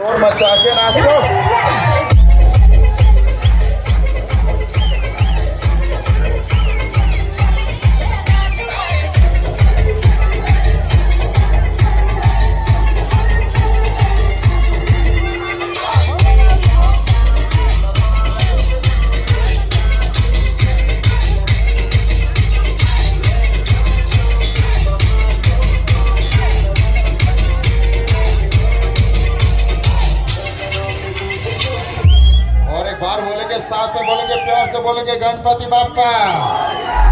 शोर मचा के नाचो। बार बोलेंगे, साथ में बोलेंगे, प्यार से बोलेंगे, गणपति बाप्पा।